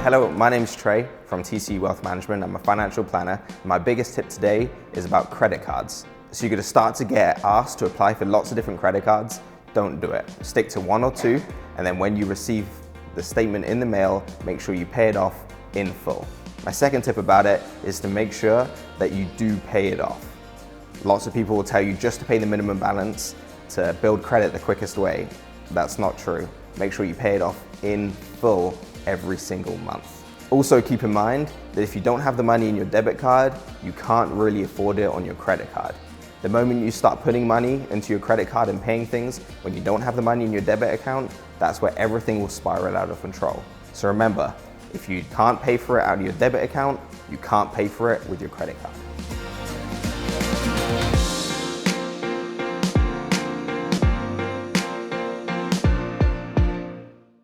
Hello, my name's Trey from TCU Wealth Management. I'm a financial planner. My biggest tip today is about credit cards. So you're going to start to get asked to apply for lots of different credit cards. Don't do it. Stick to one or two, and then when you receive the statement in the mail, make sure you pay it off in full. My second tip about it is to make sure that you do pay it off. Lots of people will tell you just to pay the minimum balance to build credit the quickest way. That's not true. Make sure you pay it off in full every single month. Also keep in mind that if you don't have the money in your debit card, you can't really afford it on your credit card. The moment you start putting money into your credit card and paying things when you don't have the money in your debit account, that's where everything will spiral out of control. So remember, if you can't pay for it out of your debit account, you can't pay for it with your credit card.